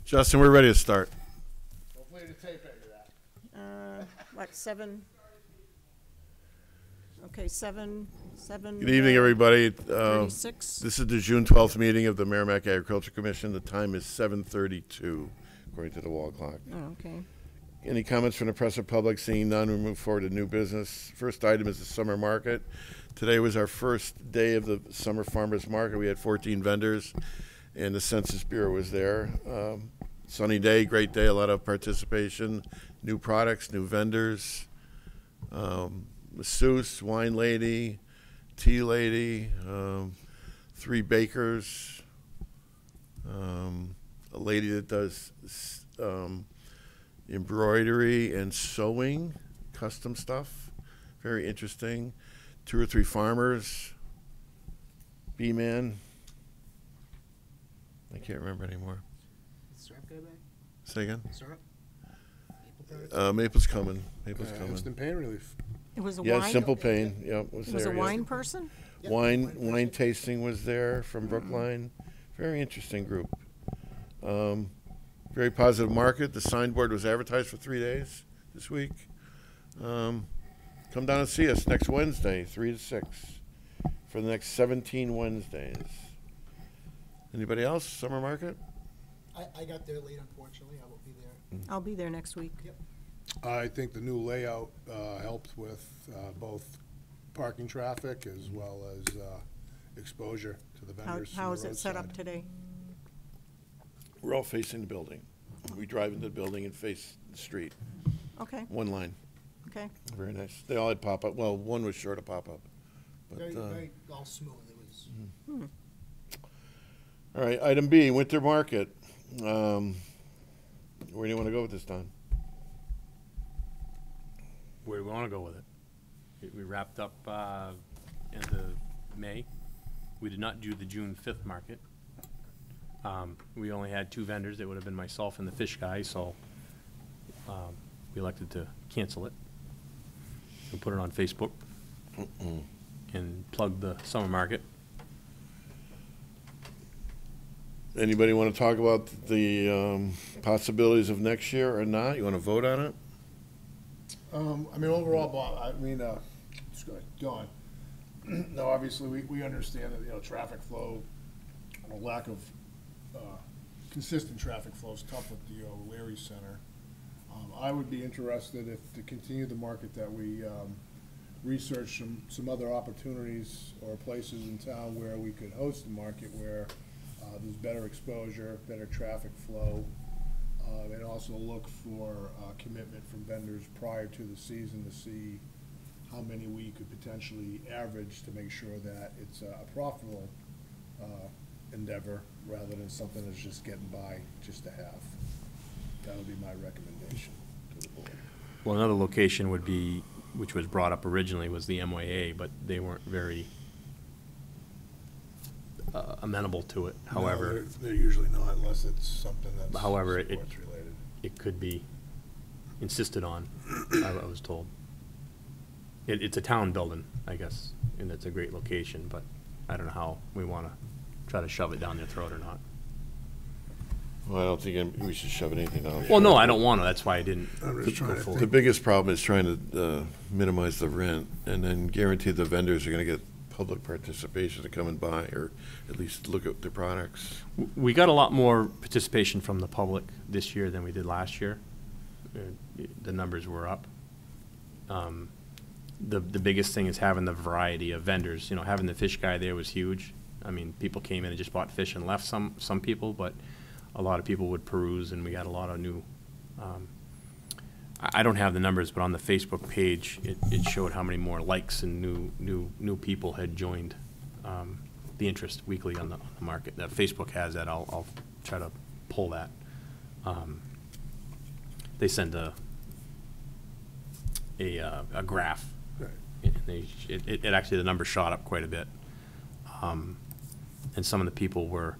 Justin, we're ready to start. Hopefully the tape ended that. What, 7? Okay, 7. Good evening, everybody. 36. This is the June 12th meeting of the Merrimack Agriculture Commission. The time is 7:32, according to the wall clock. Oh, okay. Any comments from the press or public? Seeing none, we move forward to new business. First item is the summer market. Today was our first day of the summer farmers market. We had 14 vendors, and the Census Bureau was there. Sunny day, great day, a lot of participation, new products, new vendors. Masseuse, wine lady, tea lady, 3 bakers, a lady that does embroidery and sewing, custom stuff, very interesting. 2 or 3 farmers, bee-man, I can't remember anymore. Syrup guy back? Say again? Syrup? Maple syrup? Maple's coming, Maple's coming. Instant pain relief. It was a Yeah, wine? Simple Pain, yeah, was It was there. a yeah. wine person? Yep. Wine tasting was there from Brookline. Very interesting group. Very positive market. The signboard was advertised for 3 days this week. Come down and see us next Wednesday, 3 to 6, for the next 17 Wednesdays. Anybody else? Summer market? I got there late, unfortunately. I will be there. I'll be there next week. Yep. I think the new layout helped with both parking traffic as well as exposure to the vendors. from How the is it set up roadside. today? We're all facing the building. We drive into the building and face the street. Okay, One line. okay. Very nice. They all had pop-up. Well, one was short of pop-up. But, Very all smooth. It was. all right, item B, winter market. Where do you want to go with this, Don? Where do we want to go with it? We wrapped up end of May. We did not do the June 5th market. We only had 2 vendors. It would have been myself and the fish guy, so we elected to cancel it. We put it on Facebook and plug the summer market. Anybody want to talk about the possibilities of next year or not? You want to vote on it? I mean, overall, Bob, just go ahead, Dawn. No, obviously, we understand that, traffic flow, or lack of consistent traffic flow is tough with the Larry Center. I would be interested to continue the market that we research some other opportunities or places in town where we could host a market where there's better exposure, better traffic flow, and also look for commitment from vendors prior to the season to see how many we could potentially average to make sure that it's a profitable endeavor rather than something that's just getting by just to have. That would be my recommendation to the board. Well, another location would be, which was brought up originally, was the MYA, but they weren't very amenable to it. However, No, they're usually not unless it's something that's However, sports related. it could be insisted on, I was told. It's a town building, I guess, and it's a great location, but I don't know how we want to try to shove it down their throat or not. Well, I don't think we should shove anything down. Well, no, I don't want to. That's why I didn't I'm just trying go to forward. The biggest problem is trying to minimize the rent and then guarantee the vendors are going to get public participation to come and buy or at least look at their products. We got a lot more participation from the public this year than we did last year. The numbers were up. The biggest thing is having the variety of vendors. Having the fish guy there was huge. I mean, people came in and just bought fish and left, some people, but a lot of people would peruse, and we got a lot of new. I don't have the numbers, but on the Facebook page, it showed how many more likes and new people had joined the interest weekly on the market. That Facebook has that. I'll try to pull that. They send a graph. Right. It actually, the number shot up quite a bit. And some of the people were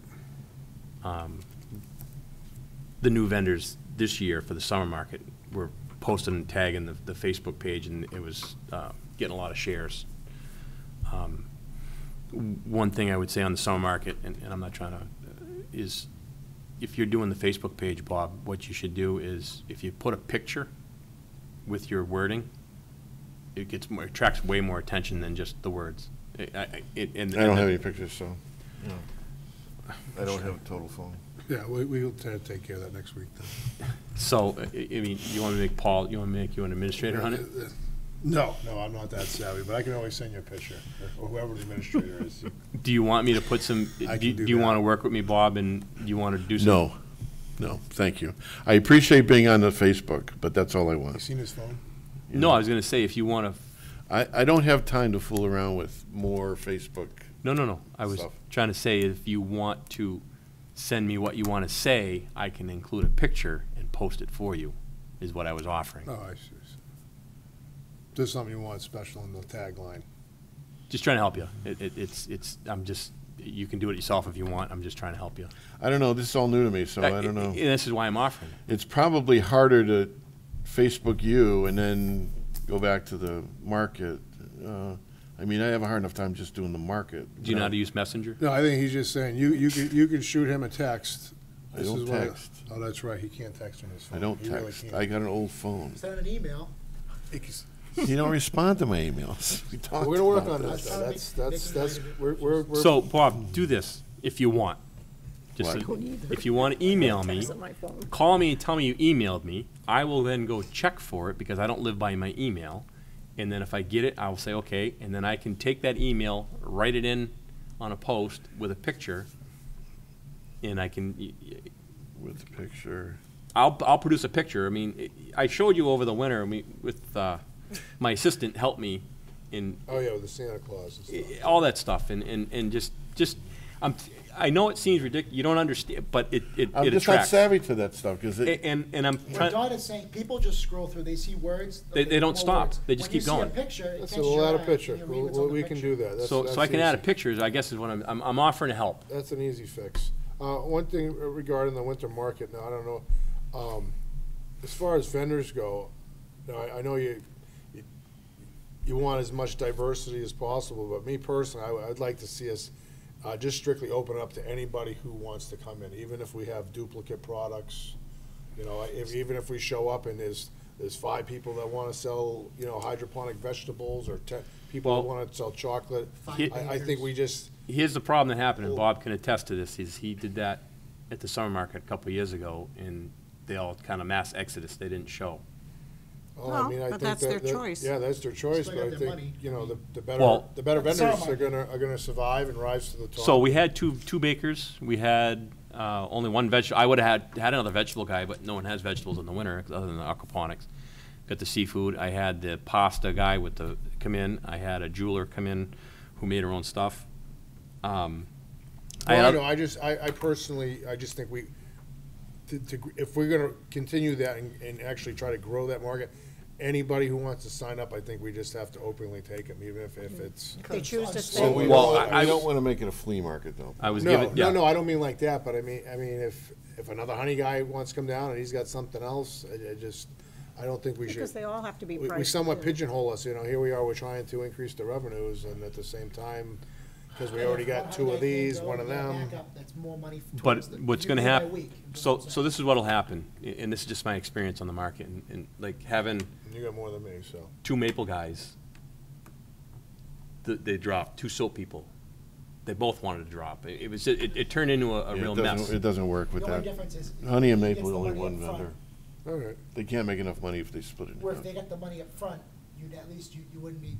the new vendors this year for the summer market were posting and tagging the Facebook page, and it was getting a lot of shares. One thing I would say on the summer market, and I'm not trying to, is if you're doing the Facebook page, Bob, what you should do is, if you put a picture with your wording, it attracts way more attention than just the words. I don't have any pictures, so, I don't have a total phone. Yeah, we'll take care of that next week then. So, I mean, you want to make Paul, you want to make you an administrator on it? No, I'm not that savvy, but I can always send you a picture, or whoever the administrator is. Do you want me to put some, I do can do you that. want to work with me, Bob, and do you want to do some? No, thank you. I appreciate being on the Facebook, but that's all I You want. seen his phone? No, I was going to say, if you want to, I don't have time to fool around with more Facebook. no. I was Stuff. trying to say, if you want to send me what you want to say, I can include a picture and post it for you, is what I was offering. Oh, I see. There's something you want special in the tagline. Just trying to help you. I'm just, you can do it yourself if you want. I'm just trying to help you. I don't know, this is all new to me, so I don't know. And this is why I'm offering it. It's probably harder to Facebook you and then go back to the market. I mean, I have a hard enough time just doing the market. Do you know how to use Messenger? No, I think he's just saying, you can shoot him a text. I This don't is what- text. Oh, that's right, he can't text on his phone. I don't He really text. can't. I got an old phone. Send an email. You don't respond to my emails. We talked We're gonna work about on this. that, That's- that's, we're. So, Bob, do this if you want. Just What? so- if you want to email me, Text on my phone. call me and tell me you emailed me. I will then go check for it because I don't live by my email. And then if I get it, I will say, okay, and then I can take that email, write it in on a post with a picture, and I can, With the picture. I'll produce a picture. I mean, I showed you over the winter, I mean, with, my assistant helped me in Oh, yeah, with the Santa Claus and stuff. all that stuff, and just, I know it seems ridiculous, you don't understand, but it I'm just not attracts. savvy to that stuff, because And I'm What trying, Don is saying, people just scroll through, they see words. They don't more stop. words. They just keep going. When you see a picture, it So catches we'll your add a eye, picture, and you read what's on the we can picture. do that. That's- so that's I can add a easy. pictures, I guess is what I'm offering to help. That's an easy fix. One thing regarding the winter market, now, I don't know, as far as vendors go, now, I know you want as much diversity as possible, but me personally, I'd like to see us just strictly open up to anybody who wants to come in, even if we have duplicate products. You know, even if we show up and there's 5 people that want to sell, hydroponic vegetables, or 10 people that Well- want to sell chocolate. Fine I think we just, Here's the problem that happened, and Bob can attest to this, is he did that at the summer market a couple of years ago, and they all kind of mass exodus, they didn't show. oh, Well, I mean, I but think that's their that- choice. Yeah, that's their choice, Still but I got their think, money. the Well- better That's vendors our money. are gonna survive and rise to the top. So we had two bakers, we had only one vegetable, I would have had another vegetable guy, but no one has vegetables in the winter, other than the aquaponics. Got the seafood, I had the pasta guy come in, I had a jeweler come in who made her own stuff. Well, I know, I personally, I just think if we're gonna continue that and actually try to grow that market, anybody who wants to sign up, I think we just have to openly take them, even if it's. They choose to So stay. we Well, I don't want to make it a flea market, though. I was No, given, yeah. no, I don't mean like that, but I mean, if another honey guy wants to come down and he's got something else, I don't think we should. Because they all have to be We priced. somewhat too. pigeonhole us, here we are, we're trying to increase the revenues, and at the same time, because we already got 2 of these, one of them. That's more money But towards the. what's you gonna go by happen, week, so this is what'll happen, and this is just my experience on the market, and like having You got more than me, so. 2 maple guys, they dropped, 2 soap people. They both wanted to drop. It turned into a Yeah, real it doesn't- mess. It doesn't work with The only that. difference is. Honey and he maple, gets the only money one up front. vendor. All right. They can't make enough money if they split it in Where if half. they got the money up front, you'd at least, you wouldn't be.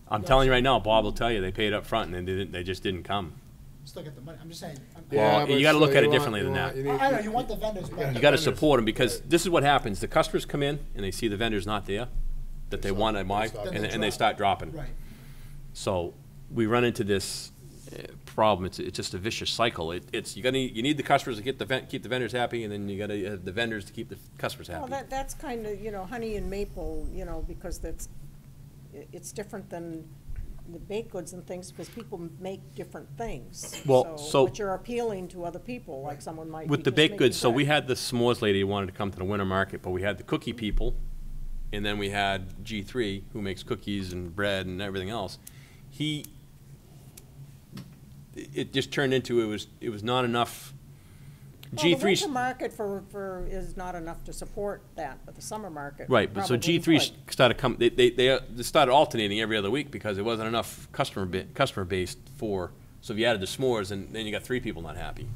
I'm telling you right now, Bob will tell you, they paid up front and they just didn't come. Still get the money, I'm just saying. Well, you gotta look at it differently than that. I know, you want the vendors, but. You gotta support them, because this is what happens, the customers come in and they see the vendor's not there, that they want to buy, Then they and they drop. start dropping. Right. So, we run into this problem, it's just a vicious cycle. You need the customers to keep the vendors happy, and then you gotta have the vendors to keep the customers Well, happy. that's kind of, honey and maple, because it's different than the baked goods and things, because people make different things. Well, so- But you're appealing to other people, like someone might be With the just baked making goods, so we bread. had the s'mores lady who wanted to come to the winter market, but we had the cookie people, and then we had G3, who makes cookies and bread and everything else. It just turned into, it was not enough Well, G the three. winter market is not enough to support that, but the summer market Right, but so probably G3 could. started they started alternating every other week because there wasn't enough customer base for, so if you added the s'mores, and then you got 3 people not happy.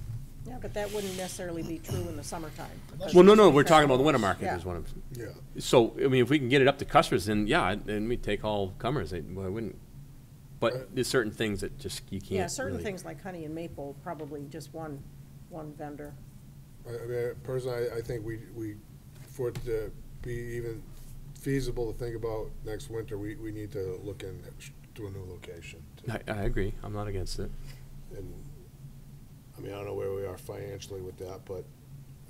Yeah, but that wouldn't necessarily be true in the summertime. because Well, no, it's we're talking about the winter festivals. market Yeah. is what I'm, Yeah. so, I mean, if we can get it up to customers, then yeah, then we take all comers, well, I wouldn't. But there's certain things that just, you can't Yeah, certain really- things like honey and maple, probably just one vendor. I mean, personally, I think we, for it to be even feasible to think about next winter, we need to look to a new location. I agree, I'm not against it. And, I mean, I don't know where we are financially with that, but,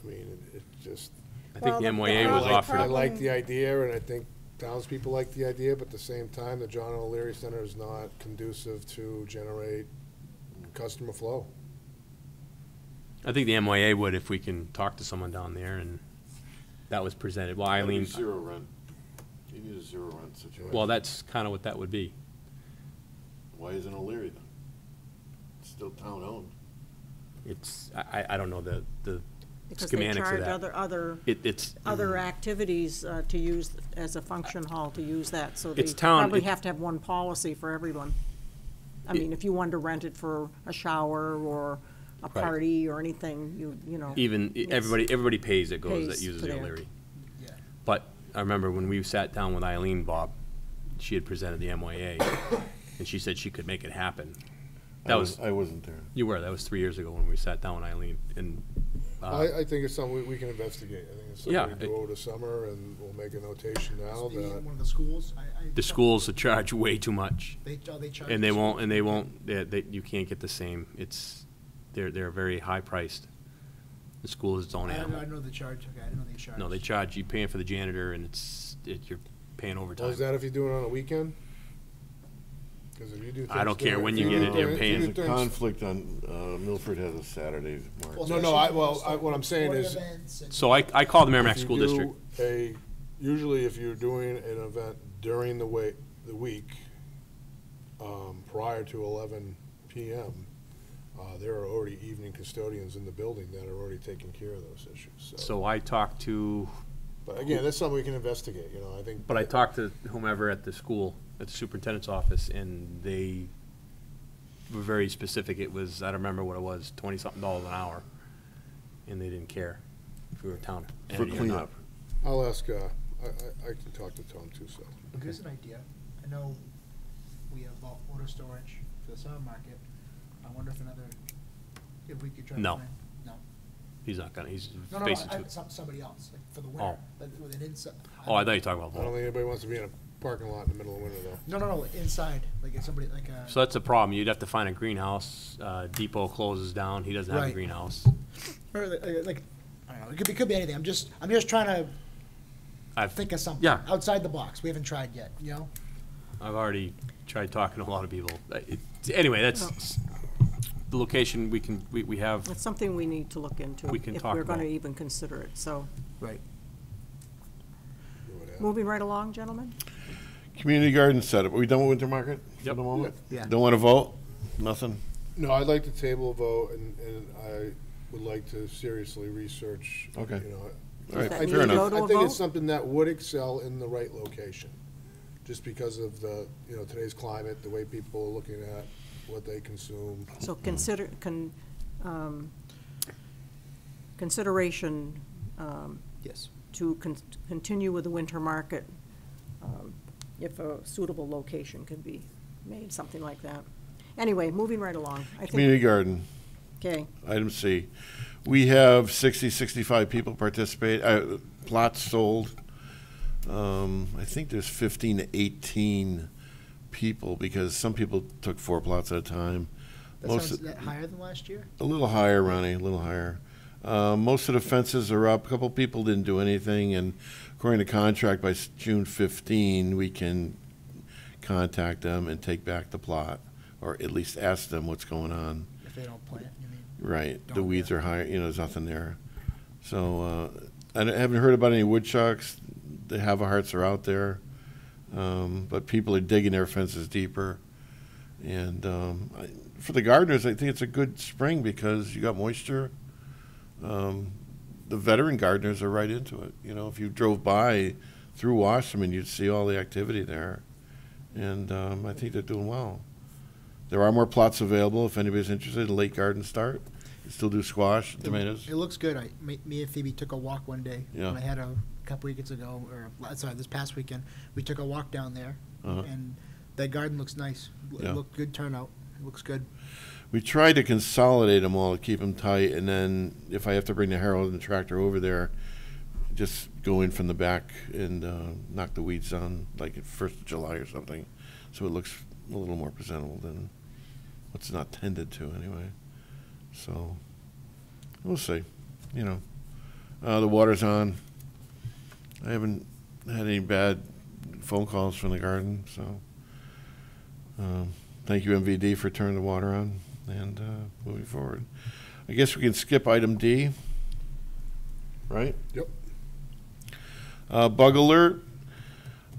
I mean, it just, I Well, think the the MYA was problem- offered. I like Problem- the idea, and I think townspeople like the idea, but at the same time, the John O'Leary Center is not conducive to generate customer flow. I think the MYA would if we can talk to someone down there, and that was presented. Well, Gotta be Eileen, Zero rent. You need a zero rent situation. well, that's kind of what that would be. Why isn't O'Leary then? It's still town owned. It's, I don't know the Because they schematics of charge that. other other activities to use as a function hall to use that, so they It's town- probably it- have to have one policy for everyone. I mean, if you wanted to rent it for a shower or a Right. party or anything, you know. Even, it's- everybody pays that goes, that Pays uses to the there. O'Leary. Yeah. But I remember when we sat down with Eileen, Bob, she had presented the MYA, and she said she could make it happen. That was, I wasn't there. you were, that was 3 years ago when we sat down with Eileen, and, I think it's something we can investigate. I think it's Yeah, something we do over the summer, and we'll make a notation now Maybe that, one of the schools, the schools would charge way too much. They charge. And they won't, you can't get the same, they're very high priced. The schools don't I have know the charge, okay, I didn't know they charge. No, they charge, you paying for the janitor, and you're paying well, overtime. is that if you do it on a weekend? Because if you do. I don't things care during- when if you get do it, they're things- paying. if There's you a do things- conflict on, Milford has a Saturday market. No, no, what I'm saying Sporting is, events and- So I call the Merrimack if you School do District. usually if you're doing an event during the week, prior to 11 PM, there are already evening custodians in the building that are already taking care of those issues, So I talked to, But again, that's something we can investigate, I think. but I talked to whomever at the school, at the superintendent's office, and they were very specific. It was, I don't remember what it was, $20-something an hour, and they didn't care if we were a town For entity or not. cleanup. I'll ask, I can talk to Tom too, so. Here's an idea. I know we have auto storage for the summer market. I wonder if we could try. No. to find- No. He's not gonna, he's No, facing to. somebody else, like for the winter, but with an inside. Oh, I thought you were talking I don't about. think anybody wants to be in a parking lot in the middle of winter, though. No, inside, like if somebody, like a. So that's a problem. You'd have to find a greenhouse. Depot closes down. He doesn't have a Right. greenhouse. Or like, I don't know, it could be anything. I'm just trying to I've, think of something. Yeah. Outside the box. We haven't tried yet, I've already tried talking to a lot of people. Anyway, that's the location we have. It's something we need to look into. We can talk If we're gonna about. even consider it, so. Right. Moving right along, gentlemen? Community garden setup. Are we done with winter market for Yep. the moment? Yeah. Don't want to vote? Nothing? No, I'd like to table a vote, and I would like to seriously research, Okay. Does All right, that fair need to enough. go to I a think it's vote? something that would excel in the right location, just because of the, today's climate, the way people are looking at what they consume. So consideration Yes. to continue with the winter market, if a suitable location could be made, something like that. Anyway, moving right along. I Community think, garden, okay, item C. We have 65 people participate, plots sold. I think there's 15 to 18 people, because some people took 4 plots at a time. Most of- That higher than last year? A little higher, Ronnie, a little higher. Most of the fences are up. A couple people didn't do anything, and according to contract, by June 15, we can contact them and take back the plot, or at least ask them what's going on. If they don't plant, you mean? Right, the Don't weeds care. are higher, there's nothing there. So, I haven't heard about any woodchucks. The Have-A-Hearts are out there, but people are digging their fences deeper. And for the gardeners, I think it's a good spring because you got moisture. the veteran gardeners are right into it. You know, if you drove by through Wasserman, you'd see all the activity there. And I think they're doing well. There are more plots available if anybody's interested in late garden start. You still do squash, tomatoes. It looks good. Me and Phoebe took a walk one day. Yeah. When I had a couple weekends ago, sorry, this past weekend, we took a walk down there, Uh-huh. and that garden looks nice. It Yeah. looked good turnout. It looks good. We try to consolidate them all to keep them tight, and then if I have to bring the harrow and the tractor over there, just go in from the back and knock the weeds down like at 1st of July or something, so it looks a little more presentable than what's not tended to anyway. So we'll see. You know, the water's on. I haven't had any bad phone calls from the garden, so thank you, MVD, for turning the water on and moving forward. I guess we can skip item D, right? Yep. Bug alert.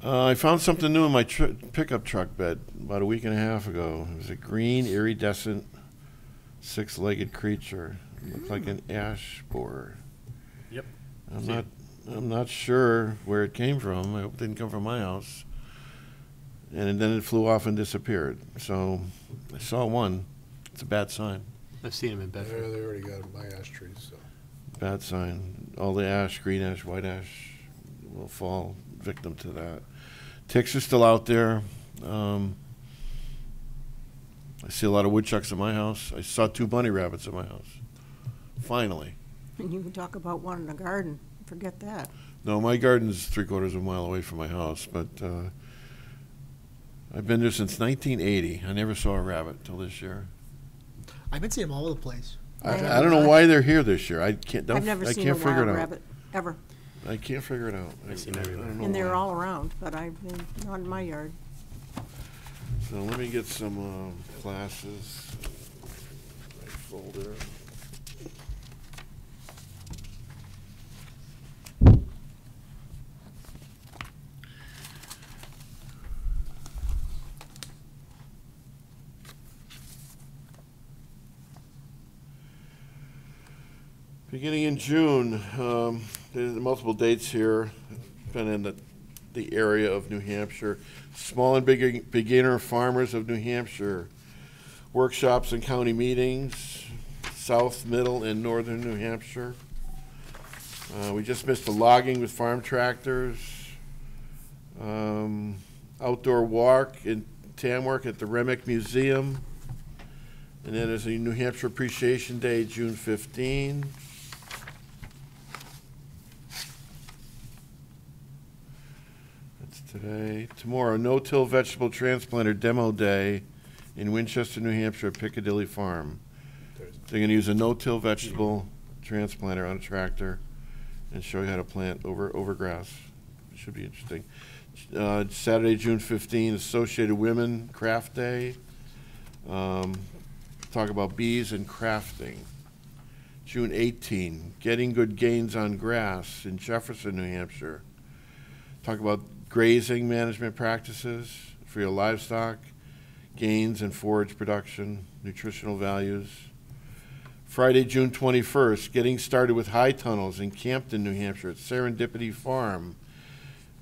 I found something new in my pickup truck bed about a week and a half ago. It was a green iridescent six-legged creature. It looked like an ash borer. Yep. I'm not sure where it came from. I hope it didn't come from my house. And then it flew off and disappeared. So I saw one. It's a bad sign. I've seen them in Yeah, Bedford. they already got my ash trees, so. Bad sign. All the ash, green ash, white ash, will fall victim to that. Ticks are still out there. I see a lot of woodchucks at my house. I saw 2 bunny rabbits at my house. Finally. And you can talk about one in a garden, forget that. No, my garden's 3/4 of a mile away from my house, but I've been there since 1980. I never saw a rabbit till this year. I've been seeing them all over the place. I don't know why they're here this year. I can't I've never I seen a can't figure wild it out. rabbit, ever. I can't figure it out. I see them everywhere. don't know And they're why. all around, but I've been, not in my yard. So let me get some classes. My folder. Beginning in June, there's multiple dates here. Been in the area of New Hampshire. Small and beginner farmers of New Hampshire. Workshops and county meetings, south, middle, and northern New Hampshire. We just missed a logging with farm tractors. Outdoor walk in Tamworth at the Remick Museum. And then there's a New Hampshire Appreciation Day, June 15. That's today. Tomorrow, no-till vegetable transplanter demo day in Winchester, New Hampshire at Piccadilly Farm. They're gonna use a no-till vegetable transplanter on a tractor and show you how to plant over grass. It should be interesting. Saturday, June 15, Associated Women Craft Day. Talk about bees and crafting. June 18, Getting Good Gains on Grass in Jefferson, New Hampshire. Talk about grazing management practices for your livestock, gains and forage production, nutritional values. Friday, June 21st, Getting Started with High Tunnels in Campton, New Hampshire at Serendipity Farm.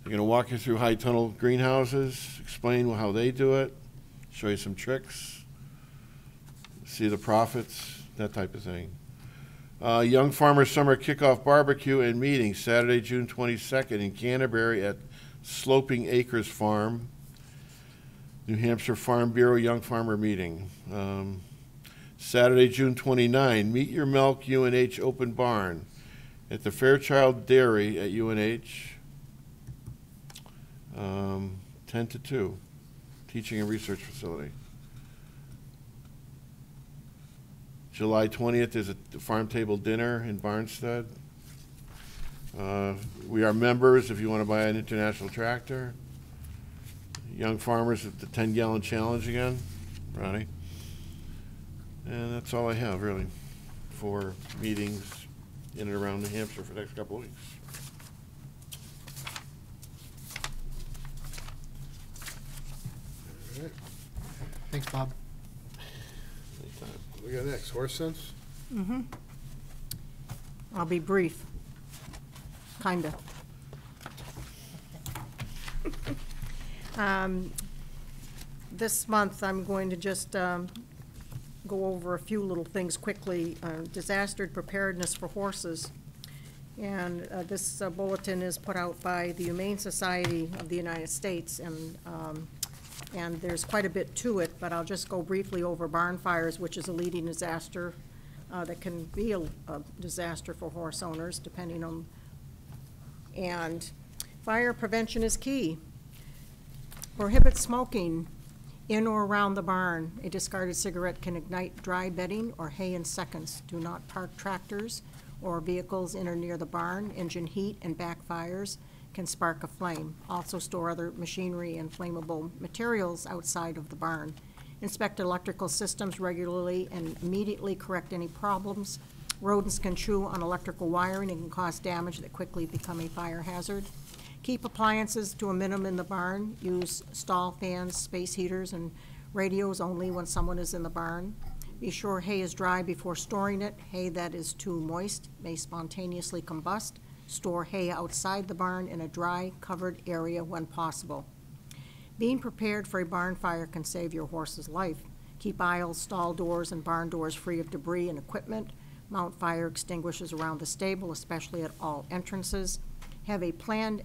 They're going to walk you through high tunnel greenhouses, explain how they do it, show you some tricks, see the profits, that type of thing. Young Farmer Summer Kickoff Barbecue and Meeting, Saturday, June 22nd in Canterbury at Sloping Acres Farm. New Hampshire Farm Bureau Young Farmer Meeting. Saturday, June 29, Meet Your Milk UNH Open Barn at the Fairchild Dairy at UNH. 10 to 2, teaching and research facility. July 20th is a farm table dinner in Barnstead. We are members if you want to buy an international tractor. Young farmers at the 10-gallon challenge again, Ronnie. And that's all I have, really, for meetings in and around New Hampshire for the next couple of weeks. All right. Thanks, Bob. Anytime. What we got next? Horse sense? Mm-hmm. I'll be brief. Kinda. This month, I'm going to just go over a few little things quickly. Disaster preparedness for horses. And this bulletin is put out by the Humane Society of the United States, and there's quite a bit to it, but I'll just go briefly over barn fires, which is a leading disaster that can be a disaster for horse owners, depending on. And fire prevention is key. Prohibit smoking in or around the barn. A discarded cigarette can ignite dry bedding or hay in seconds. Do not park tractors or vehicles in or near the barn. Engine heat and backfires can spark a flame. Also store other machinery and flammable materials outside of the barn. Inspect electrical systems regularly and immediately correct any problems. Rodents can chew on electrical wiring and can cause damage that quickly become a fire hazard. Keep appliances to a minimum in the barn. Use stall fans, space heaters, and radios only when someone is in the barn. Be sure hay is dry before storing it. Hay that is too moist may spontaneously combust. Store hay outside the barn in a dry, covered area when possible. Being prepared for a barn fire can save your horse's life. Keep aisles, stall doors, and barn doors free of debris and equipment. Mount fire extinguishers around the stable, especially at all entrances. Have a planned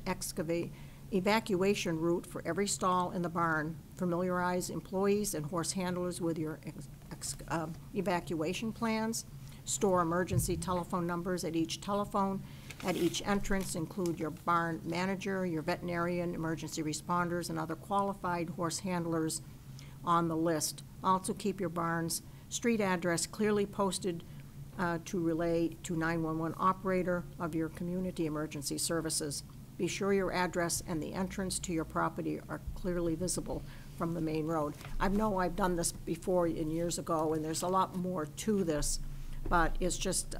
evacuation route for every stall in the barn. Familiarize employees and horse handlers with your evacuation plans. Store emergency telephone numbers at each telephone. At each entrance, include your barn manager, your veterinarian, emergency responders, and other qualified horse handlers on the list. Also keep your barn's street address clearly posted to relay to 911 operator of your community emergency services. Be sure your address and the entrance to your property are clearly visible from the main road. I know I've done this before in years ago, and there's a lot more to this, but it's just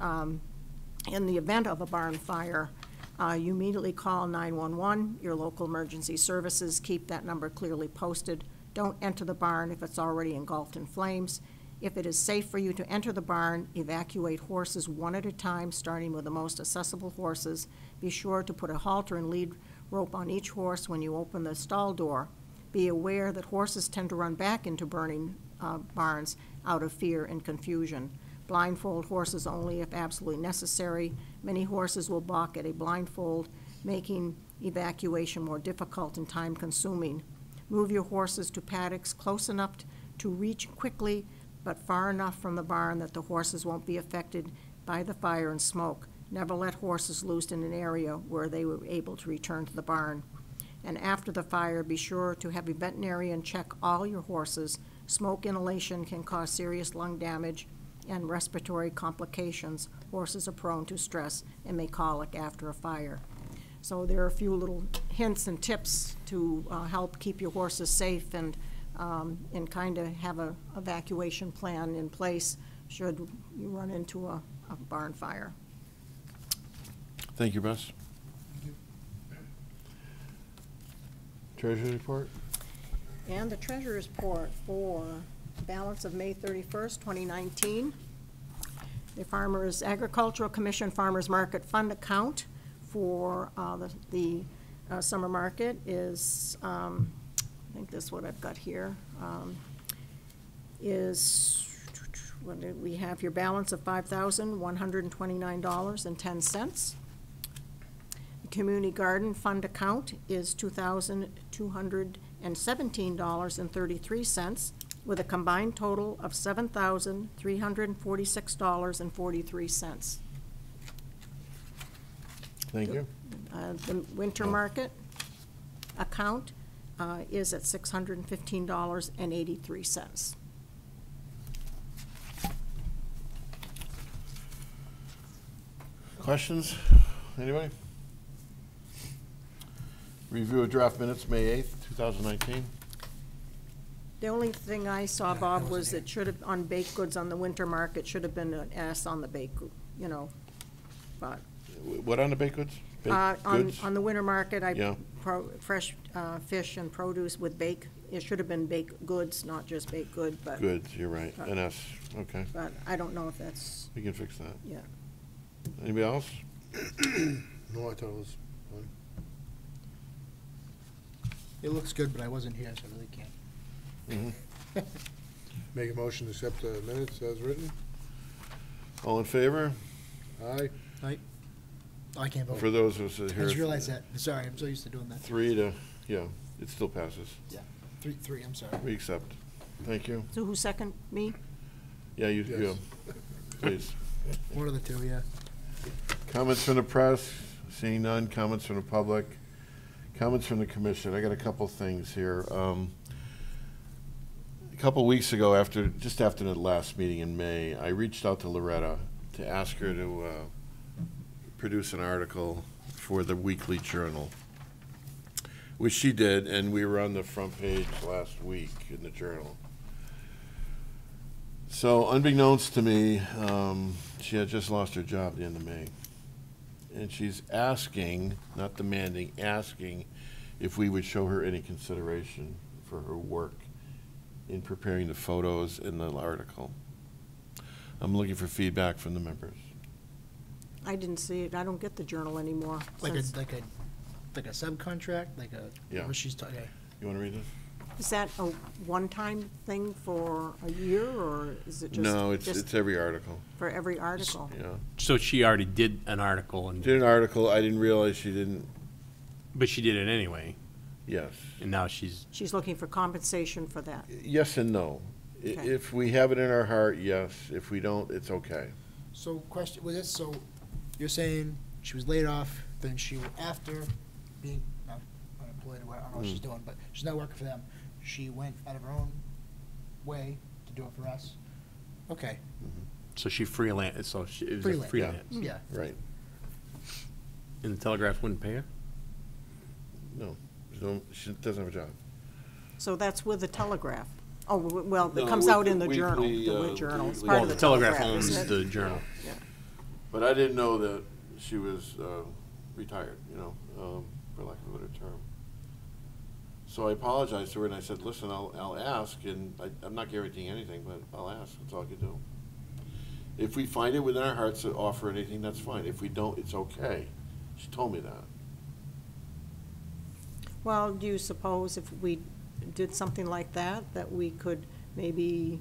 in the event of a barn fire, you immediately call 911, your local emergency services. Keep that number clearly posted. Don't enter the barn if it's already engulfed in flames. If it is safe for you to enter the barn, evacuate horses one at a time, starting with the most accessible horses. Be sure to put a halter and lead rope on each horse when you open the stall door. Be aware that horses tend to run back into burning barns out of fear and confusion. Blindfold horses only if absolutely necessary. Many horses will balk at a blindfold, making evacuation more difficult and time-consuming. Move your horses to paddocks close enough to reach quickly, but far enough from the barn that the horses won't be affected by the fire and smoke. Never let horses loose in an area where they were able to return to the barn. And after the fire, be sure to have a veterinarian check all your horses. Smoke inhalation can cause serious lung damage and respiratory complications. Horses are prone to stress and may colic after a fire. So there are a few little hints and tips to help keep your horses safe and kind of have an evacuation plan in place should you run into a barn fire. Thank you, Russ. Treasury report? And the treasurer's report for balance of May 31st, 2019. The Farmers Agricultural Commission Farmers Market Fund account for the summer market is, I think this is what I've got here, is, what did we have here, balance of $5,129.10. The Community Garden Fund account is $2,217.33, with a combined total of $7,346.43. Thank you. The winter market account is at $615.83. Questions? Anybody? Review of draft minutes, May 8th, 2019. The only thing I saw, Bob, was it should have, on baked goods on the winter market, should have been an S on the baked, but. What on the baked goods? Baked goods? On the winter market, Yeah. Fresh fish and produce with bake, it should have been baked goods, not just baked good, but. Goods, you're right, an S, okay. But I don't know if that's, We can fix that. yeah. Anybody else? No, I thought it was fine. It looks good, but I wasn't here, so I really can't. Make a motion to accept the minutes as written. All in favor? Aye. Oh, I can't vote. For those of us that I here. just realized that. Sorry, I'm so used to doing that. 3 to, yeah, it still passes. Three, I'm sorry. We accept. Thank you. So who second me? Yeah, you, Yes. please. One of the two, yeah. Comments from the press? Seeing none. Comments from the public? Comments from the commission? I got a couple things here. A couple weeks ago, just after the last meeting in May, I reached out to Loretta to ask her to produce an article for the Weekly Journal, which she did, and we were on the front page last week in the Journal. So unbeknownst to me, she had just lost her job at the end of May. And she's asking, not demanding, asking if we would show her any consideration for her work in preparing the photos in the article. I'm looking for feedback from the members. I didn't see it. I don't get the Journal anymore. Like a, since- like a, like a subcontract, like a, Yeah. what she's talking, You want to read this? Is that a one-time thing for a year, or is it just? No, just it's every article, for every article? yeah. So she already did an article, and Did an article, I didn't realize she didn't, but she did it anyway, yes. and now she's, She's looking for compensation for that. Yes and no. Okay. If we have it in our heart, yes. If we don't, it's okay. So question, was this, so you're saying she was laid off, then she, after being, not unemployed or what, I don't know what she's doing, but she's not working for them. She went out of her own way to do it for us? Okay, so she freelance, so she, it was a Freelance. freelance. yeah. Right. And the Telegraph wouldn't pay her? No, she doesn't have a job. So that's with the Telegraph. Oh, well, it No, comes with out in the the Journal, weekly, the Wood Journal. It's weekly- part Well, of the the Telegraph Telegraph, owns isn't the it? Journal. Yeah. But I didn't know that she was retired, for lack of a better term. So I apologized to her and I said, listen, I'll ask, and I'm not guaranteeing anything, but I'll ask, that's all I can do. If we find it within our hearts to offer anything, that's fine. If we don't, it's okay. She told me that. Well, do you suppose if we did something like that, that we could maybe,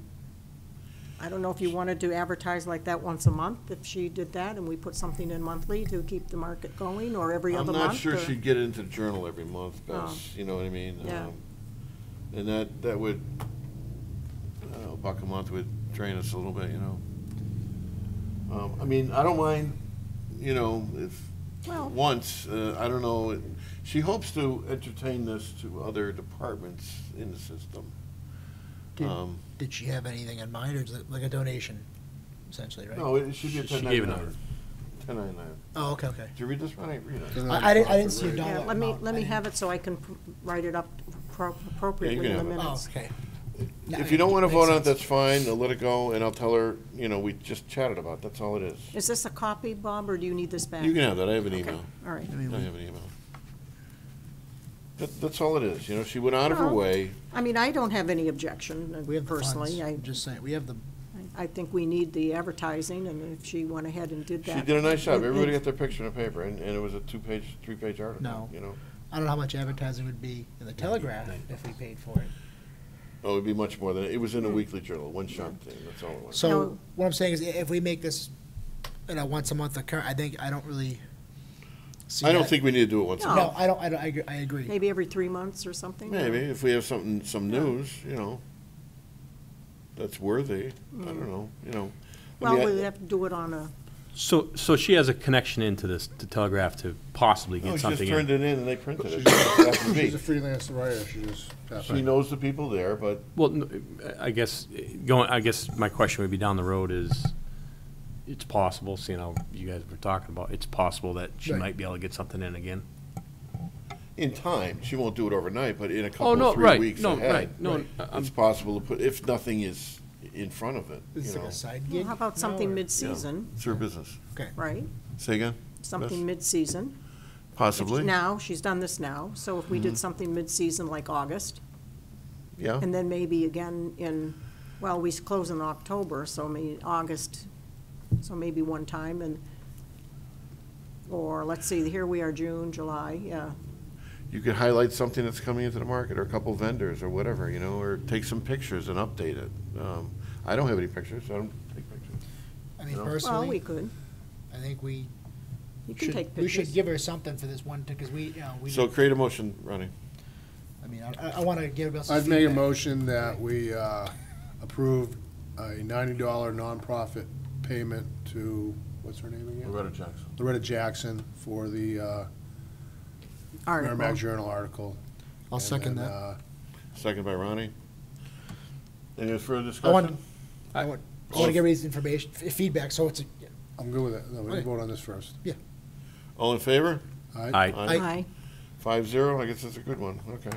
I don't know if you wanted to advertise like that once a month, if she did that, and we put something in monthly to keep the market going, or every other I'm month? not sure or- she'd get it into the Journal every month, Oh. Bess, you know what I mean? Yeah. And that would, I don't know, $1 a month would drain us a little bit, I mean, I don't mind, if, Well- once, I don't know, she hopes to entertain this to other departments in the system. Did, Um, did she have anything in mind, or is it like a donation, essentially, right? No, it should be a She gave it 1099. 1099. Oh, okay, okay. Did you read this one? I didn't read it. I didn't see a dollar Yeah, amount. let me I have it so I can write it up appropriately in the have it. didn't- Oh, minutes. okay. If you don't want to vote on it, Makes that's fine, I'll let it go, and I'll tell her, we just chatted about it, that's all it is. Is this a copy, Bob, or do you need this back? You can have that, I have an Okay, email. all right. I have an email. That's all it is, she went out of her Well, way. I mean, I don't have any objection We have the funds, personally. I'm just saying, we have the, I think we need the advertising, and if she went ahead and did that. She did a nice job, and- everybody got their picture in the paper, and it was a 3-page article, No. Oh, I don't know how much advertising would be in the Telegraph if we paid for it. Oh, it'd be much more than, it was in a weekly journal, one shot thing, that's all it was. So, No. what I'm saying is, if we make this, once a month occur, I don't really see I don't that. think we need to do it once a No. month. No, I agree. Maybe every 3 months or something? Maybe, if we have some news, that's worthy, I don't know, I Well, mean, we'd have to do it on a, So she has a connection into this, the Telegraph, to possibly No, get she just something turned in. it in and they printed it. She's That's the she's beat. a freelance writer, she just. She knows the people there, but Well, I guess, my question would be down the road is, it's possible, seeing how you guys were talking about, it's possible that she Right. might be able to get something in again. in time, she won't do it overnight, but in a Oh, couple, no, 3 right, weeks no, ahead. right, no, It's possible to put, if nothing is in front of it, Is it like a side gig? well, how about now, something or- mid-season, It's her business. Okay. right? Say again? Something mid-season. Possibly, Now, she's done this now, so if we did something mid-season like August, yeah. and then maybe again we close in October, so maybe August, so maybe one time, and or let's see, here we are, June, July, yeah. You could highlight something that's coming into the market, or a couple vendors, or whatever, you know, or take some pictures and update it. I don't have any pictures, so I don't take pictures. I mean, No. Well, we personally, could. I think we You can take we should pictures. give her something for this one, because we, So create a motion, Ronnie. I mean, I want to give us some I'd make a feedback. motion that we approve a $90 nonprofit payment to, what's her name again? Loretta Jackson. Loretta Jackson for the Article. Merrimack Journal article. I'll And second then, that. Second by Ronnie. Any further I want, discussion? I want to give these information, feedback, so it's, I'm good with it. No, we Okay. can vote on this first. All in favor? All right? Aye. Aye. 5-0, I guess that's a good one, okay.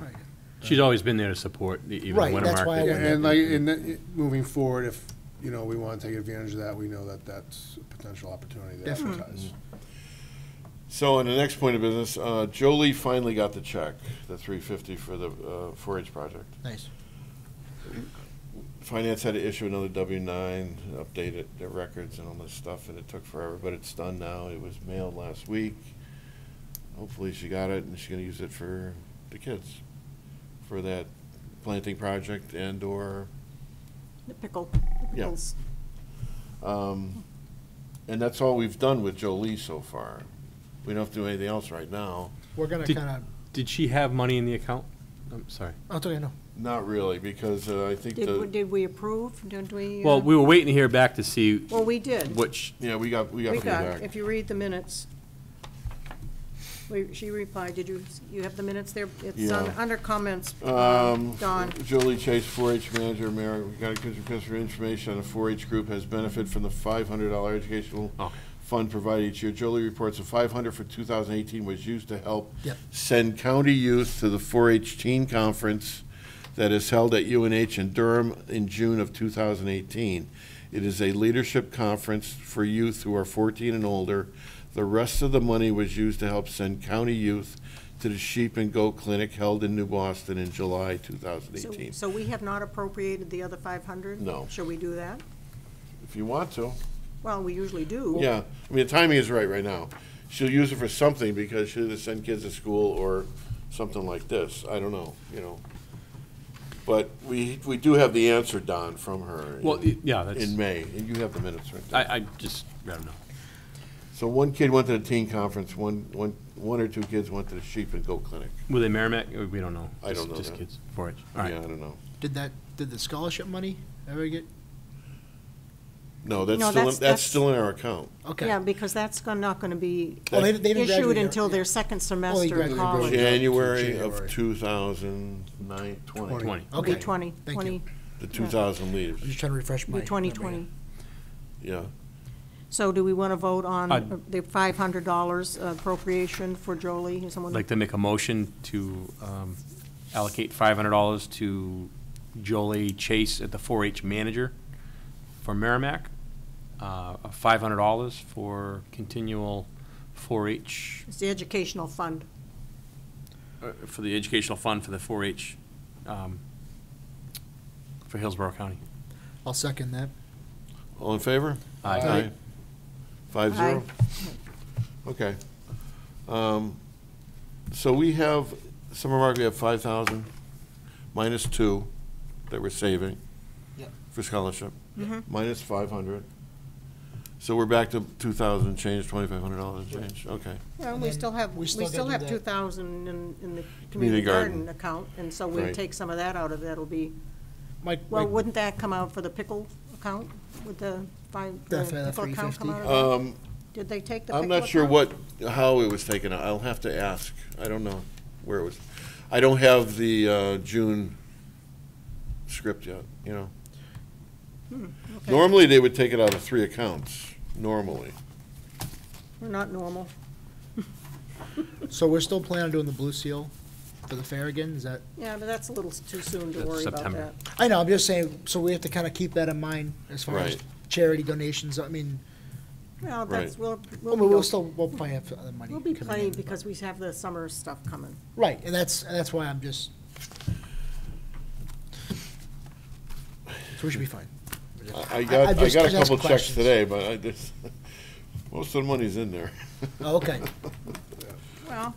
She's always been there to support even Right, Winter that's why I Market. went- And like, moving forward, if, you know, we want to take advantage of that, we know that that's a potential opportunity to Definitely. advertise. So on the next point of business, Jolie finally got the check, the $350 for the 4-H project. nice. Finance had to issue another W-9, update it, their records and all this stuff, and it took forever, but it's done now. It was mailed last week. Hopefully she got it, and she's gonna use it for the kids, for that planting project and/or, The pickle, Yeah. pickles. and that's all we've done with Jolie so far. We don't have to do anything else right now. We're going to Did- kind of, Did she have money in the account? I'm sorry. I'll tell you, no. Not really, because I think the, Did we approve? Did we? Well, we were waiting to hear back to see Well, we did. which, yeah, we got We got, feedback. if you read the minutes, she replied, did you have the minutes there? It's Yeah. under comments, Um, Don. Jolie Chase, 4-H manager, Mayor, we got a request for information on the 4-H group has benefit from the $500 educational Okay. fund provided each year. Jolie reports the $500 for 2018 was used to help Yep. send county youth to the 4-H teen conference that is held at UNH in Durham in June of 2018. It is a leadership conference for youth who are 14 and older. The rest of the money was used to help send county youth to the sheep and goat clinic held in New Boston in July 2018. So we have not appropriated the other 500? No. Shall we do that? If you want to. Well, we usually do. Yeah, I mean, the timing is right now. She'll use it for something because she'll either send kids to school or something like this. I don't know, you know. But we do have the answer, Don, from her. well, in- yeah, that's, In May, and you have the minutes right there. I just rather know. So one kid went to the teen conference, one or two kids went to the sheep and goat clinic. Were they Merrimack? Or we don't know. I don't know Just that. kids, 4-H. All Yeah, right. I don't know. Did the scholarship money ever get, No, that's No, still, that's- that's still in our account. okay. Yeah, because that's not going to be Well, they didn't issued graduate until yet. their second semester of graduated. college. Yeah. January January. of 2009, 20, 20. It'll be Okay. 20, Thank 20, you. the 2000 leaders, I'm just trying to refresh my. be 2020. yeah. So do we want to vote on I'd- the $500 appropriation for Jolie? Is I'd someone? like to make a motion to allocate $500 to Jolie Chase at the 4-H manager for Merrimack. $500 for continual 4-H, It's the educational fund. for the educational fund for the 4-H for Hillsborough County. I'll second that. All in favor? Aye. 5-0? Okay. So we have, summer market, we have 5,000 minus 2 that we're saving Yep. for scholarship, Mm-hmm. minus 500. So we're back to 2,000 change, $2,500 change, okay. Well, And we then still have, we we still still gotta have do that. 2,000 in the Community community garden. garden account, and so we'll Right. take some of that out of it. It'll be, Mike, well, wouldn't that come out for the pickle account? Would the The pickle account come 350? out of that? Um, Did they take the pickle I'm account? not sure how it was taken out. I'll have to ask. I don't know where it was. I don't have the June script yet, you know. Okay. Normally, they would take it out of 3 accounts, normally. We're not normal. so we're still planning on doing the Blue Seal for the fair again, is that? Yeah, but that's a little too soon to That's worry about September. that. I know, I'm just saying, so we have to kind of keep that in mind as far as Right. charity donations, I mean, Well, that's, Right. we'll we'll be, still, we'll probably have other money. we'll be coming plenty in, because we have the summer stuff coming. Right, and that's why I'm just. So we should be fine. I got a just couple asking checks questions. today, but I just, Most of the money's in there. Oh, okay. Well,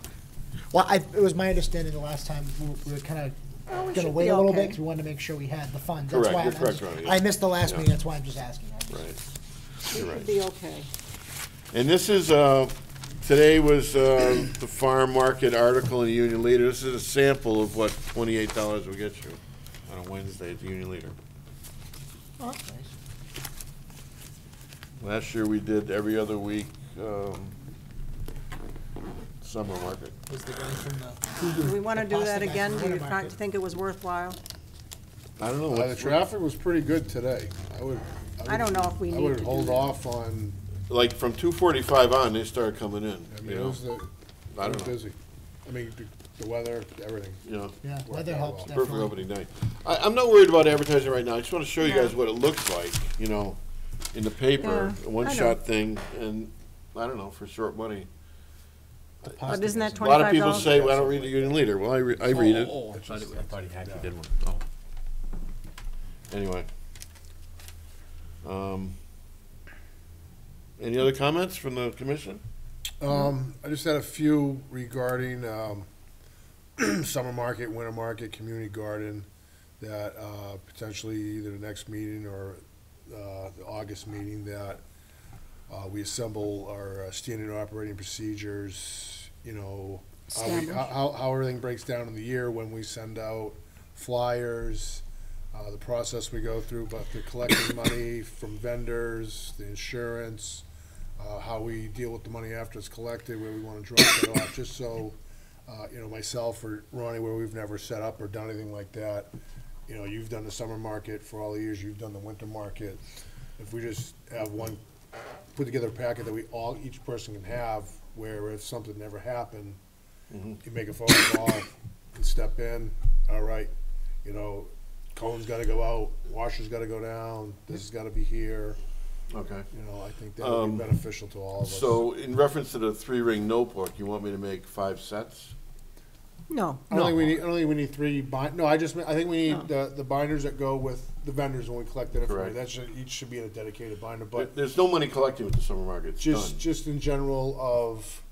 Well, it was my understanding the last time we were kind Well, we of gonna should wait be a little okay. bit because we wanted to make sure we had the funds. Correct, That's why you're I'm correct, just- Ronnie, yeah. I missed the last Yeah. meeting, that's why I'm just asking. Right. we You're should right. be okay. And this is, today was the farm market article in the Union Leader. This is a sample of what $28 will get you on a Wednesday at the Union Leader. Oh, that's nice. Last year, we did every other week, summer market. Was the guy from the. Do we want to the do pasta that guy again? from Do you Winter Market. think it was worthwhile? I don't know. The what's- traffic was pretty good today. I don't know if we I need would to do hold that. off on, Like, from 2:45 on, they started coming in, I mean, you it know? was, I it don't was know, busy. I mean, the weather, everything. you know? Yeah, Worked weather out helps well. Perfect definitely. opening night. I'm not worried about advertising right now. I just want to show you Yeah. guys what it looks like, you know, in the paper, Yeah, a I one-shot thing, and, I don't know, for short money. The But pasta isn't that guys. A lot of people $25? say, well, I don't read the Union Leader. Well, I read it. I thought he actually did one. Oh. Anyway. Any other comments from the commission? I just had a few regarding, summer market, winter market, community garden, that, potentially either the next meeting or, the August meeting, that, we assemble our standard operating procedures, you know, Establish. how everything breaks down in the year when we send out flyers, the process we go through, but the collecting money from vendors, the insurance, how we deal with the money after it's collected, where we wanna drop it off, just so, you know, myself or Ronnie, where we've never set up or done anything like that, you know, you've done the summer market for all the years, you've done the winter market. If we just have one, put together a packet that we all, each person can have, where if something never happened, you make a phone call and step in, all right, you know, cone's gotta go out, washer's gotta go down, this has gotta be here, Okay. you know, I think that would be beneficial to all of us. So, in reference to the 3-ring notebook, you want me to make 5 sets? No. I don't think we need 3 no, I think we need No. the binders that go with the vendors when we collect that Correct. information. That should, each should be in a dedicated binder, There- but There's no money collecting with the summer market. It's done. just in general of,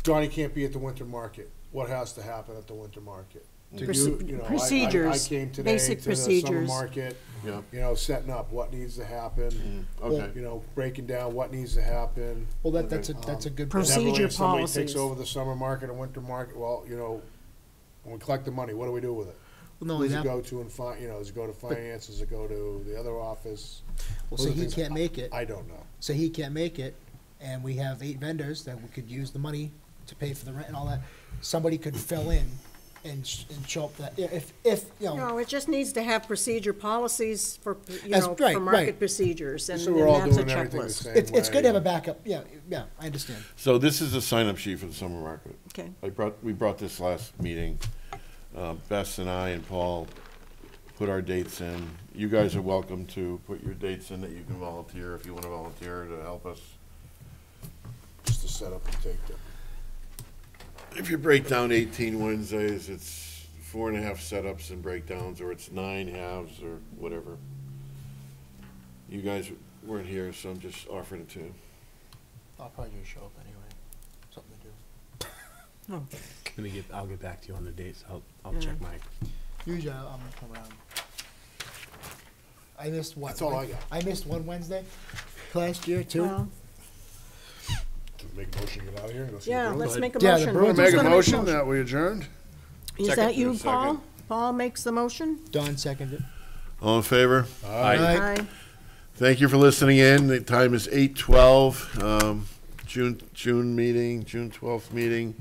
Donnie can't be at the winter market. What has to happen at the winter market? To Proce- do, you know, I procedures, came today basic to the summer procedures. market, Yeah. you know, setting up what needs to happen, Okay. you know, breaking down what needs to happen. Well, that's a good. Procedure Never when somebody policies. takes over the summer market and winter market, well, you know, when we collect the money, what do we do with it? Well, not Who only does it that, go to and you know, does it go to finance, does it go to the other office? well, Those say are he things can't make it, I don't know. say he can't make it, and we have 8 vendors that we could use the money to pay for the rent and all that. Somebody could fill in and show up that, if, you know, No, it just needs to have procedure policies for, you As- know, right, for right. market procedures, and So we're all that's a doing everything the checklist. same it's good to have a way. backup, yeah, I understand. So this is a sign-up sheet for the summer market. Okay. We brought this last meeting. Bess and I and Paul put our dates in. You guys are welcome to put your dates in that you can volunteer if you want to volunteer to help us. Just to set up and take them. If you break down 18 Wednesdays, it's 4.5 setups and breakdowns, or it's 9 halves, or whatever. You guys weren't here, so I'm just offering it to you. I'll probably just show up anyway, something to do. I'll get back to you on the dates. I'll check my. Usually I'm around. I missed what? That's all I got. I missed one Wednesday last year too. Well, Make a motion to get out of here and go see the yeah, Bruins? let's make a Yeah, the motion. Bruins- Who's Make a gonna motion that we adjourned? Is Second. that you, Second. Paul? Paul makes the motion? Don seconded. All in favor? Aye. Aye. Thank you for listening in. The time is 8:12, June meeting, June 12th meeting.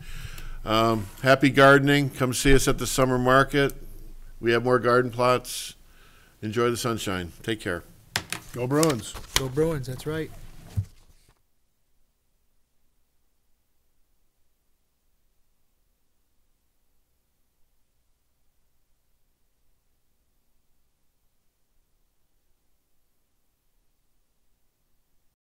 Happy gardening. Come see us at the summer market. We have more garden plots. Enjoy the sunshine. Take care. Go Bruins. Go Bruins, that's right.